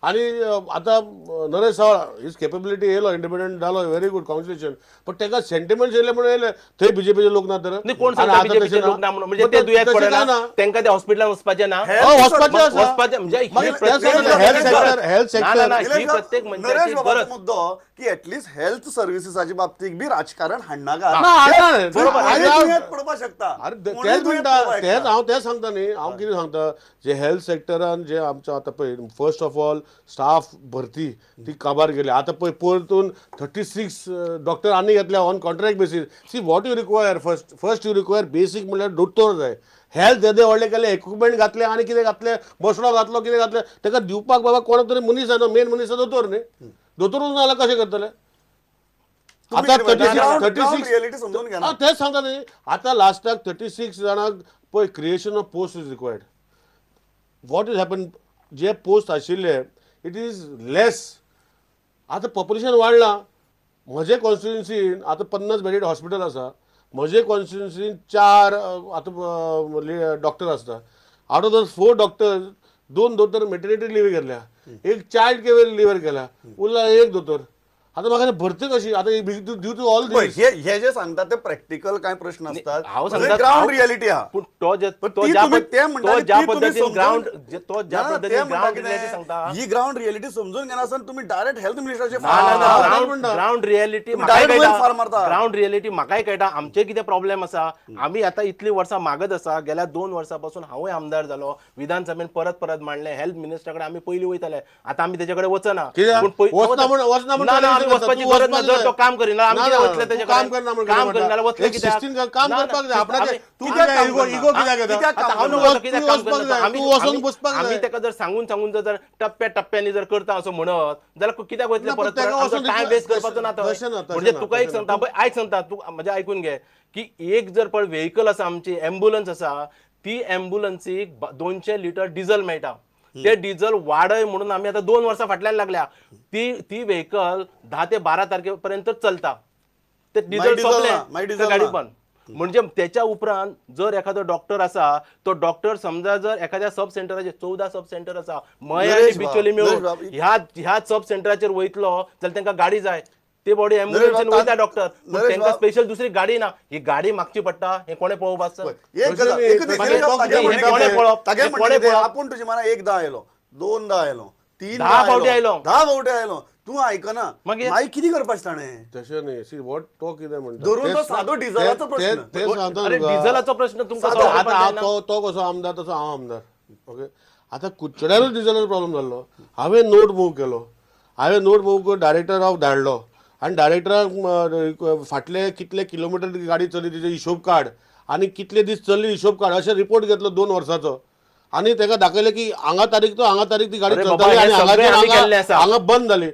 आणि आता नरेश सावळ his capability येयलो इंडिपेंडंट जालो व्हेरी गुड कॉन्ग्रेच्युलेशन पण ताका सेंटिमेंट्स येयले म्हणून येयले थंय बीजेपीचे लोक ना तर नाही कोण सांगता बीजेपीचे लोक ना म्हणून म्हणजे ते दुयेत पडना तांकां ते हॉस्पिटलांत वचपाचें ना वचपाचें म्हणजे ही हेल्थ सेक्टर ही प्रत्येक नरेश मनशाची बाबाचो गरज मुद्दो की ऍटलीस्ट हेल्थ सर्व्हिसेसाच्या बाबतीत बी राजकारण हाडनाका पडपाक शकता तेच हांव तेच सांगता न्ही हांव कितें सांगता जे हेल्थ सेक्टरान जे आमचो आतां पळय फर्स्ट ऑफ ऑल स्टाफ भरती ती काबार गेली आतां पळय परतून 36 डॉक्टर आनी घेतल्या on contract basis see what you require first you require बेसीक म्हणल्यार दोतोर जाय हेल्थ येदे व्हडले केले इक्विपमेंट घातले आनी कितें घातले बसडो घातलो कितें घातलें ताका दिवपाक बाबा कोण तरी मनीस जाय न्हू मेन मनीस दोतोर न्ही दोतोरूच ना जाल्यार कशें करतले आता 36 रियालिटी समजून घ्या ना. तेच सांगता न्ही आता लास्टाक 36 जाणांक पळय creation of post is required what is happen जे पोस्ट आशिल्ले इट इज लेस आता पॉप्युलेशन वाडलां म्हजे कॉन्स्टिट्युन्सीन आता 50 बेडेड हॉस्पिटल आसा म्हजे कॉन्स्टिट्युन्सीन 4 आता डॉक्टर आसता आउट ऑफ दोज 4 डॉक्टर्स 2 दोतोर मेटर्निटी लिव्ह गेल्या एक चायल्ड केअर लिव्ह केला उरला एक दोतोर आता म्हाका भरती कशी आता ड्यू टू ऑल दिस हे जे सांगतात ते प्रॅक्टिकल काय प्रश्न असतात हांव सांगता ग्राउंड रियालिटी हा पण तो ज्या पद्धतीन ग्राउंड तो ज्या पद्धतीन ग्राउंड रियालिटी सांगता ही ग्राउंड रियालिटी समजून घेनासतना तुम्ही डायरेक्ट हेल्थ मिनिस्टरचे ग्राउंड रियालिटी ग्राउंड रियालिटी म्हाकाय कळटा आमचे कितें प्रॉब्लेम आसा आमी आतां इतली वर्सां मागत आसा गेल्या 2 वर्सां पासून हांवूय आमदार जालो विधानसभेन परत परत मांडले हेल्थ मिनिस्टरा कडेन आमी पयलीं वयताले आतां आमी तेजे कडेन वचना वचपाची गरज ना जर तो काम करिना आमी कित्याक वतले तेजे काम करना म्हणून काम करिना वतले कित्याक काम करपाक जाय आपणाचे तू कित्याक इगो कित्याक येता आता हांव नको कित्याक काम करना तू वचून बसपाक जाय आमी तेका जर सांगून जर टप्प्या टप्प्यानी जर करता असो म्हणत जाल्यार कित्याक वयतले ना, परत पण तेका वचून टायम वेस्ट करपाचो ना तो तशें ना, तशें म्हणजे ना, तुका एक तशें सांगता पळय आयक सांगता तू म्हणजे आयकून घे की एक जर पळय व्हेकल आसा आमची एम्ब्युलन्स आसा ती एम्ब्युलन्सीक 200 लिटर डिझल मेळटा ते डिझल वाडय म्हणून आमी आतां 2 वर्सां फाटल्यान लागल्या ती व्हेकल 10 ते 12 तारखेपर्यंत चलता ते डिझल सोंपले गाडी पण म्हणजे त्याच्या उपरांत जर एखादो डॉक्टर आसा तो डॉक्टर समजा जर एखाद्या सब सेंटराचेर 14 सब सेंटर आसा मय आनी बिचोली मेळून ह्या सब सेंटराचेर वयतलो जाल्यार तांकां गाडी जाय ते बॉडी एम्ब्युलन्सीन वयता डॉक्टर तांकां स्पेशल दुसरी गाडी ना ही गाडी मागची पडटा हे कोणे पळोवप आसता आपण तुझी मना एकदा आयलो 2दा आयलो 10 फावटी आयलो 10 फावटी आयलो तू आयकना मागीर कितें करपाचें ताणें तशें न्ही सी वॉट तो कितें म्हणटा धरून तो सादो डिझलाचो प्रश्न ते सांगता अरे डिझलाचो प्रश्न तुमकां आता तो कसो आमदार तसो हांव आमदार ओके आता कुचड्यारूच डिझलाचो प्रॉब्लेम जाल्लो हांवें नोट मूव केलो हांवें नोट मूव करून डायरेक्टराक धाडलो आनी डायरेक्टराक फाटले कितले किलोमिटर गाडी चली तिचो हिशोब काड आनी कितले दीस चल्ली हिशोब काड अशें रिपोर्ट घेतलो 2 वर्साचो आनी ताका दाखयलें की हांगा तारीख ती गाडी चलताली आनी हांगा बंद जाली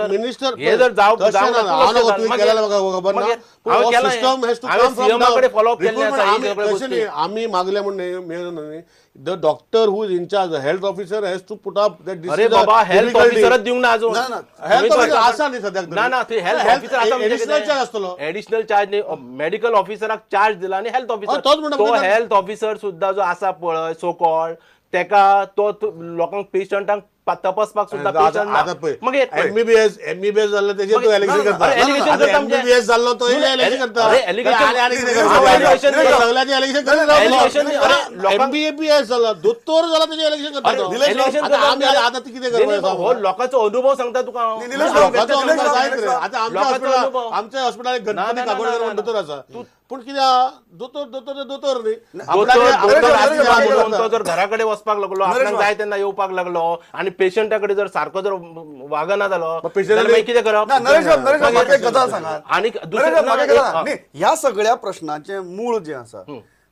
मिनिस्टर आमी मागले म्हणून the doctor who is in charge health officer has to put up that अरे बाबा हेल्थ ऑफिसरच दिवंक ना अजून हेल्थ ऑफिसर आसा न्ही सद्याक ना ना ते हेल्थ ऑफिसर आता एडिशनल चार्ज आसतलो एडिशनल चार्ज न्ही मेडिकल ऑफिसराक चार्ज दिला आणि हेल्थ ऑफिसर तोच म्हणटा तो हेल्थ ऑफिसर सुद्धा जो आसा पळय सो कॉल्ड तेका तो लोकांक पेशंटांक तपासपाक सुद्धा एमबीबीएस जाल्लो तेजेर तो एलिगेशन करता एमबीबीएस जाल्लो तो एलिगेशन करता एमबीबीएस जाला दोतोर जाला तेजे एलिगेशन करता आतां कितें करपाचें लोकांचो अनुभव सांगता तुका आतां आमच्या हॉस्पिटलांत गणपती काकोडकर म्हणून दोतोर आसा पूण कित्याक दोतोर न्ही तो जर घरा कडेन वचपाक लागलो आपणाक जाय तेन्ना येवपाक लागलो आनी पेशंटा कडेन जर सारको जर वागना जालो मागीर कितें करप आणि ह्या सगळ्या प्रश्नाचे मूळ जे आसा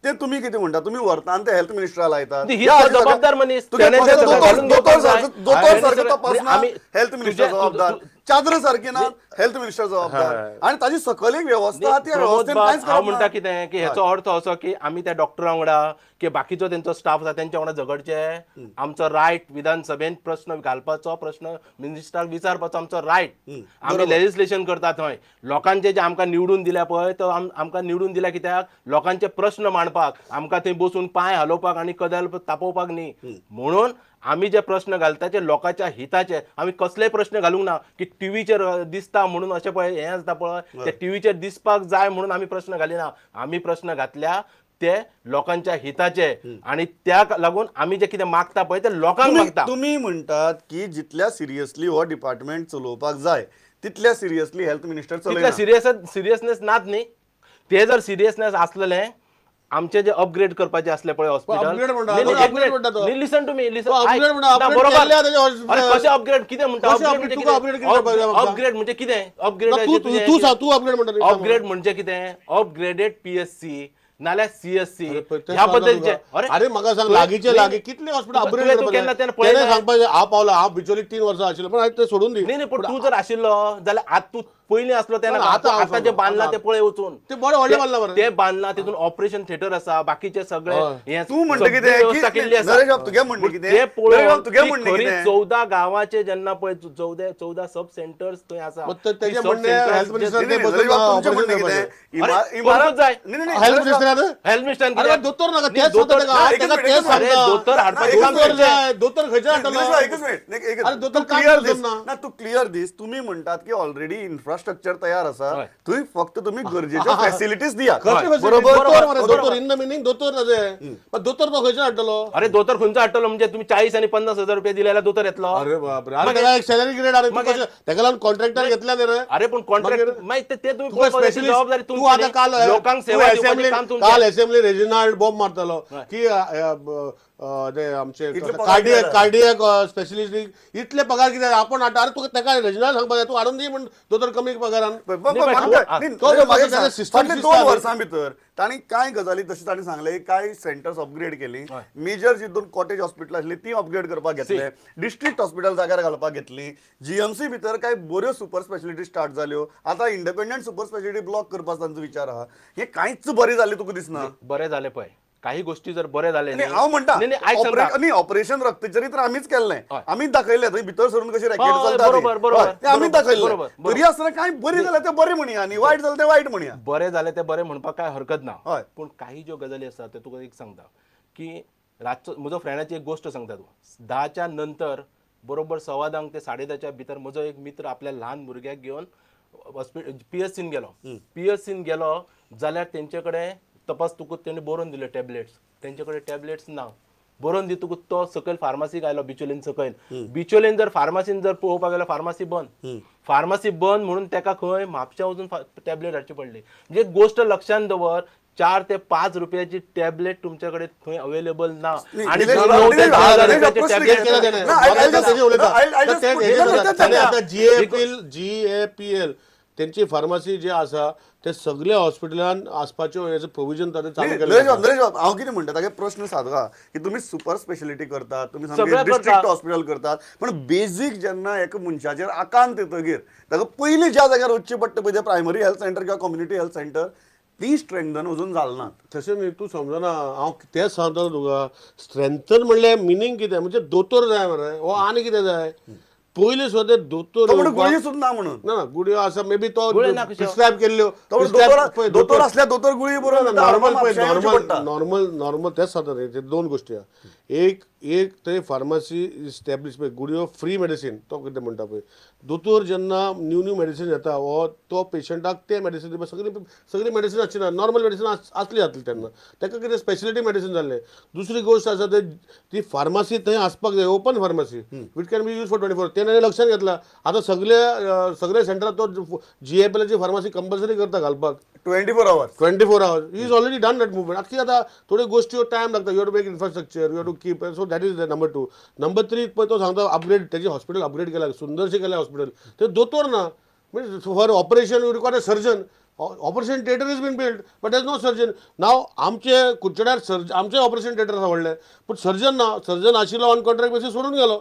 ते तुम्ही किती म्हणता तुम्ही व्हरता आनी ते हेल्थ मिनिस्टरा लायतात जबाबदार मनीस दोतोर सारको तपासना हेल्थ मिनिस्टर जबाबदार चादर सारकी ना हेल्थ मिनिस्टर जबाबदार आणि ताजी सकल एक व्यवस्था त्या प्रमोद व्यवस्थेन बाब, कांयच हांव करप म्हणटा ना. कितें की हेचो अर्थ असो की आमी त्या डॉक्टरां वांगडा की बाकीचो तेंचो स्टाफ आसा तेंच्या वांगडा झगडचे आमचो रायट विधानसभेन प्रश्न घालपाचो प्रश्न मिनिस्टराक विचारपाचो आमचो रायट आमी लेजिस्लेशन करता थंय लोकांचे जे आमकां निवडून दिल्या पळय तो आमकां निवडून दिल्या कित्याक लोकांचे प्रश्न मांडपाक आमकां थंय बसून पांय हलोवपाक आनी कदेल तापोवपाक न्ही म्हणून आमी जे प्रश्न घालता ते लोकांच्या हिताचे आमी कसलेय प्रश्न घालूंक ना की टीव्हीचेर दिसता म्हणून अशें पळय हें आसता पळय ते टीव्हीचेर दिसपाक जाय म्हणून आमी प्रश्न घालिना आमी प्रश्न घातल्या ते लोकांच्या हिताचे आणि त्या लागून आमी जे कितें मागता पळय ते लोकांक मागता. तुम्ही म्हणतात की जितल्या सिरियसली हो डिपार्टमेंट चलोवपाक जाय तितल्या सिरियसली हेल्थ मिनिस्टर तितल्या चलयना. सिरियसनेस नात न्ही ते जर सिरियसनेस असलेले आमचे जे अपग्रेड करपाचे असले पळय upgrade म्हणटा, upgrade म्हणटा तो. लिसन टू मी लिसन upgrade म्हणटा, upgrade केल्या त्याच्या hospital. कशे अपग्रेड कितें म्हणटा कशें upgrade? तुका upgrade कितें पाहिजे आमकां? अपग्रेड म्हणजे कितें अपग्रेड तू सांग तू अपग्रेड म्हणटा अपग्रेड म्हणजे कितें अपग्रेडेड पीएससी नाल्यार सीएससी ते ह्या सांग बद्दलचे तुका. अरे म्हाका सांग लागींचे लागीं कितले हॉस्पिटल अपग्रेड तूं केन्ना तेन्ना करपाचे पळयलें? सांगपाचें हांव पावला हांव बिचोलीक 3 वर्सां आशिल्लो पण आयज ते सोडून दी नाही पण तू जर आशिल्लो जाल्यार आतां तू पयलीं असलो तेन्ना पण आतां हांव आतां जे सांगता. बांदला ते पळय वचून ते बरें व्हडलें बांदलां मरे. ते बांदला तितून ऑपरेशन थिएटर आसा बाकीचे सगळे हे तू म्हणटा सगळी कितें व्यवस्था की केल्ली आसा. नरेश बाब तुगे म्हणणें कितें? ते नरेश बाब तुगे पळोवन म्हणणें खरी कितें? 14 गावाचे जेन्ना पळय 14 सब सेंटर्स थंय आसा मग ते तेजे ती सब म्हणणें centers health जे- minister नाही, ते नाही, बसून नरेश बाब, तुमचें operation म्हणणें करपाचें. कितें? अरे, इमारत कोणूच जाय. नाही, नाही, हेल्थ नरेश बाब, मिनिस्टर हेल्थ मिनिस्टर अरे दोतोर नाका तेच सांगता तेका नाही, तेका एकच तेच मिनिट, अरे सांगता दोतोर हाडपाचें एकच काम दोतोर मिनिट. करचें. जाय दोतोर खंयच्या नरेश हाडटलो बाब, एकच मिनिट, अरे दोतोर काम क्लियर करचो दीस ना. ना तू क्लियर दीस तुम्ही म्हणतात की ऑलरेडी इन्फ्रास्ट्रक्चर तयार आसा हय. थंय फक्त तुम्ही गरजेच्या फॅसिलिटीज दिया कसली बरोबर दोतोर मरे बरोबर. दोतोर इन द मिनिंग दोतोर ना ते पण दोतोर तो खंयच्या हाडटलो अरे दोतोर खंयचो हाडटलो म्हणजे तुम्ही 40 आणि 50,000 रुपये दिले जाल्यार दोतोर येतलो अरे बापरे अरे तेका एक सॅलरी ग्रेड अरे तू कशें तेका लागून कॉन्ट्रॅक्टर घेतल्या रे अरे पण कॉन्ट्रॅक्ट मागीर- माहिती ते तुम्ही तुका पळोवपाची स्पेशलिस्ट जबाबदारी तू तुमची आता काल न्ही. लोकांक सेवा दिवपाचें असेंब्ली काम काल तुमचें असेंब्ली रेजिनाल्ड बॉम्ब मारतलो की ते आमचे इतले पगार कार्डियक दिला. कार्डियक स्पेशलिस्ट इतले पगार कितें आपण हाडटा अरे तुका तेका रेजिनाल्ड सांगपाक तू हाडून दी म्हण दोतोर कमी पगारान फाटले 2 वर्सां भितर तांणी कांय गजाली जशें तांणी सांगले कांय सेंटर्स अपग्रेड केली मेजर जितून कॉटेज हॉस्पिटल आसली ती अपग्रेड करपाक घेतले डिस्ट्रिक्ट हॉस्पिटल जाग्यार घालपाक घेतली जीएमसी भितर कांय बऱ्यो सुपर स्पेशलिटी स्टार्ट जाल्यो आतां इंडिपेंडंट सुपर स्पेशलिटी ब्लॉक करपाचो तांचो विचार आहा हे कांयच बरें जालें तुका दिसना बरें जालें पळय काही गोष्टी जर बरे झाले नाही, हांव म्हणटा नाही नाही, ऐक सांगता. न्ही ऑपरेशन रक्तचरित्र आमीच केल्लें हय. आमीच दाखयलें थंय भितर सरून कशी रॅकेट हय, चलता ती. बरोबर, बरोबर, हय, तें आमीच बरोबर, दाखयलें बरोबर, बरोबर. तरी आसतना कांय बरें जाल्यार तें बरें म्हणया आनी वायट जाल्यार तें वायट म्हणया बरे झाले ते बरे म्हणपाक काय हरकत ना हय. पण काही ज्यो गजाली आसतात ते तुका एक सांगता की रातचो म्हजो फ्रेंडाची एक गोष्ट सांगता तूं 10च्या नंतर बरोबर 10:15 ते 10:30च्या भितर म्हजो एक मित्र आपल्या ल्हान भुरग्याक घेवन हॉस्पिटल पीएचसीन गेलो जाल्यार तेंचे कडेन तपास तुका तेणी बरोवन दिले टॅबलेट्स तेंचे कडेन टॅबलेट्स ना बरोवन दितकूच तो सकयल फार्मासीक आयलो बिचोलेन सकयल बिचोलेन जर फार्मासीन जर पळोवपाक गेल्यार फार्मासी बंद म्हणून तेका खंय म्हापशा वचून टॅबलेट हाडची पडली म्हणजे एक गोष्ट लक्षात दवर 4 ते 5 रुपयाची टॅबलेट तुमच्याकडे थंय अवेलेबल ना आणि निलेश, 9 ते 10,000 निलेश, रुपयाचे प्रश्न टॅबलेट केला केला त्याने. जीएपीएल त्यांची फार्मसी जे आसा ते सगळे हॉस्पिटलान आसपाच्यो हेचं प्रोविजन ताणें चालू नरेश बाब, केलें नरेश बाब, हांव कितें म्हणटा तागे प्रश्न सादगा की तुमी सुपर स्पेशलिटी करतात तुमी सगळें डिस्ट्रिक्ट करतात. हॉस्पिटल करतात पण बेजीक जेन्ना एका मनशाचेर आकांत येतगीर ताका पयलीं ज्या जाग्यार वचचें पडटा पळय प्रायमरी हेल्थ सेंटर किंवा कम्युनिटी हेल्थ सेंटर ती स्ट्रेंथन अजून जालनात तशें न्ही तूं समजना हांव तेंच सांगता तुका स्ट्रेंथन म्हणल्यार मिनींग कितें म्हणजे दोतोर जाय मरे हो आनी कितें जाय पयलीं सुद्दां दोतोर तो म्हणून गुळी सुद्दां ना म्हणून ना गुडयो आसा मे बी तो गुळयो ना कश्यो. प्रिस्क्रायब केल्ल्यो तो म्हणून दोतोर असल्या दोतोर गुळी बरोबर नॉर्मल नॉर्मल तेच सांगता रे ते दोन गोश्टी आहा एक थंय फार्मासी इस्टॅब्लिश पळय गुडयो फ्री मेडिसीन तो कितें म्हणटा पळय दोतोर जेन्ना न्यू मेडिसीन येता हो तो पेशंटाक ते मेडिसीन दिवपाक सगळी मेडिसीन आसची ना नॉर्मल मेडिसीन आसली जातली तेन्ना ताका कितें स्पेशलिटी मेडिसीन जाल्लें दुसरी गोश्ट आसा ती फार्मासी थंय आसपाक जाय open pharmacy wheat can be use for 24 तेणें लक्षात घेतला आतां सगळे सेंटरात तो जीएपीएलची फार्मासी कंपल्सरी करता घालपाक 24 hours 24 hours. He is already done that movement. आखी आता थोडी गोष्टी टाइम लागता you to make infrastructure you to keep so that is the number 2 number 3 पण तो सांगता अपग्रेड त्याची हॉस्पिटल अपग्रेड केला सुंदरशे केलं हॉस्पिटल ते दोतोर ना म्हणजे for operation you require a surgeon operation theatre is been build but there no surgeon. नाव आमचे कुडचड्यार आमचे ऑपरेशन थिएटर आसा व्हडले पूण सर्जन ना. सर्जन आशिल्लो ऑन कॉन्ट्रॅक्ट बेसीस सोडून गेलो.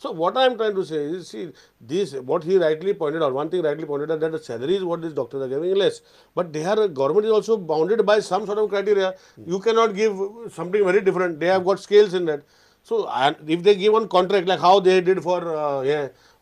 So what I am trying to say is, see, this, what he rightly pointed out, one thing rightly pointed out, that the salaries what these doctors are giving less, but they are, government is also bounded by some sort of criteria. You cannot give something very different. They have got scales in that. So and if they give one contract like how they did for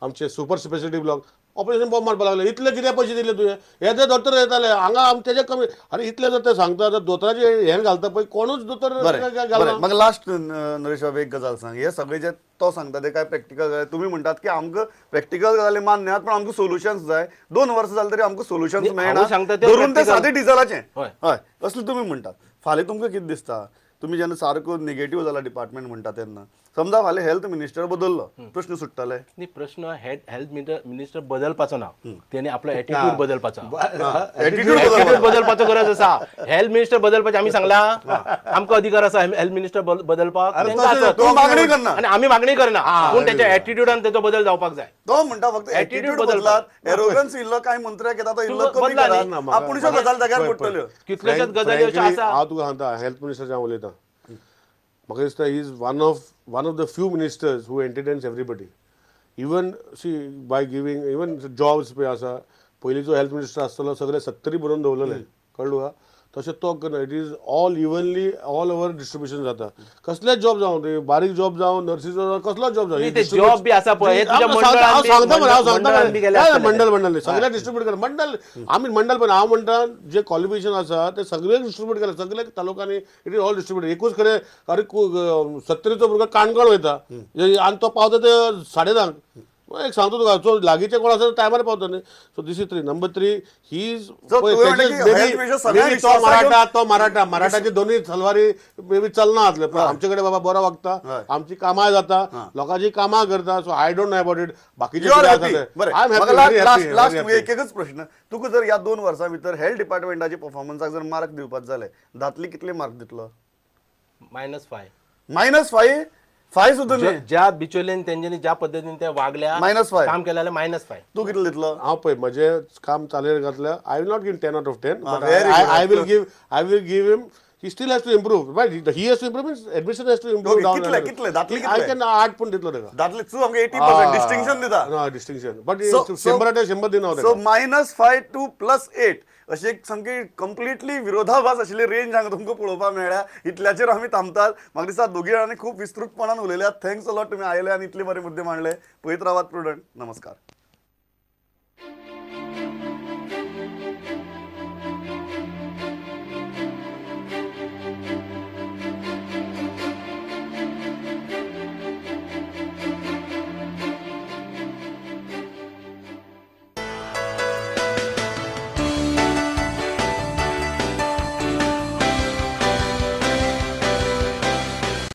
आमचे super specialty block, operation bomb मारपा लागले, इतले कित्याक पयशे दिले तुवें? हे जे दोतोर येताले हांगा तेजे कमी. अरे इतले जर ते सांगता तर दोतोराचे हें घालता पळय कोणूच दोतोर घालना. मग लास्ट नरेश बाबा एक गजाल सांग, हे सगळे जे तो सांगता ते काय प्रॅक्टिकल तुम्ही म्हणतात की आमकां प्रॅक्टिकल गजाली मान्य आहात पण आमकां सोल्युशन्स जाय. 2 वर्सां जाली तरी आमकां सोल्युशन्स मेळना सांगता ते धरून ते practical. सादे डिझेलाचे. हय. हय असले तुम्ही म्हणटात. फाल्यां तुमकां कितें दिसता तुम्ही जेन्ना सारको निगेटिव्ह जाला डिपार्टमेंट म्हणटा तेन्ना समजा फाल्यां हेल्थ मिनिस्टर बदललो प्रश्न सुट्टले? न्ही प्रश्न हेल्थ मिनिस्टर बदलपाचो ना, तेणे आपलो एटिट्यूड बदलपाचो. एटिट्यूड एटिट्यूड बदलपाचो गरज आसा. हेल्थ मिनिस्टर बदलपाचें आमी सांगला, आमकां अधिकार आसा हेल्थ मिनिस्टर बदलपाक. तेंकां आसत. तो मागणी करना आनी आमी मागणी करना पूण तेच्या एटिट्यूडान तेचो बदल जावपाक जाय. तो म्हणटा फक्त Attitude एटिट्यूड बदलपाक. बदलात. एरोगन्स इल्लो काय मंत्र्याक येता तो इल्लो कमी बदला न्ही. करात. आपुणच्यो गजाल जाग्यार पडटल्यो. कितल्योश्योच गजाली अश्यो आसा. हांव तुका सांगता हेल्थ मिनिस्टर जें उलयता म्हाका दिसता he is one of the few ministers who entertains everybody. Even see by giving even jobs पळय आसा पयलीं जो हेल्थ मिनिस्टर आसतलो सगळे 70 बरोवन दवरलेले कळ्ळो का. तशें तो करना. It is all evenly all over distribution जाता. कसलेच जॉब जावं ते बारीक जॉब जावं नर्सीस जावं कसलोच जॉब जावं. ते जॉब बी आसा पळय, हे तुज्या मंडळान बी केले आसतले. मंडळ सगळे डिस्ट्रीब्यूट केलं मंडळ. आम्ही मंडळ पण हांव म्हणटा जे क्वालिफिकेशन आसा ते सगळे डिस्ट्रीब्यूट केले सगळे तालुक्यांनी. It is all distribute. एकूच खरें अरे 70चो भुरगो काणकोण वयता आनी तो पावता ते 10:30. एक सांगतो तुका सो लागींचे कोण आसा टायमार पावता न्ही. So this is 3. Number 3 he is तो मराठाचे दोन्ही तलवारी मे बी चलना आसले पण आमचे कडेन बाबा बरो वागता, आमची कामां जाता, लोकांची कामां करता. So I don't know about it. बाकीचे लास्ट एकच प्रश्न, तुका जर या 2 वर्सां भितर हेल्थ डिपार्टमेंटाच्या परफॉर्मन्साक जर मार्क दिवपाक जाले दातली कितले मार्क दितलो? -5 -5 सुद्धा न्ही. ज्या बिचोलेन तेंच्यांनी ज्या पद्धतीने ते वागल्या -5 काम केलेले -5. तू कितले दितलो? हांव पळय म्हजें काम चालीर घातलें. I will not give 10 out of 10 but very good. I will give him. He still has to improve, right? He has to improve. Means admission has to improve. Okay, down. कितले दातली I कितले? can 8 पण दितलो तेका. दातली तू आमकां 80% distinction दिता. No distinction. But So- 100 दिना so -5 to +8 अशी एक सामकी कंप्लिटली विरोधाभास आशिल्ली रेंज हांगा तुमकां पळोवपाक मेळ्ळ्या. इतल्याचेर आमी थांबतात. म्हाका दिसता दोगी जाणांनी खूब विस्तृतपणान उलयल्यात. थँक्स अ लॉट तुम्ही आयले आनी इतले बरे मुद्दे मांडले. पळयत रावात प्रुडंट. नमस्कार.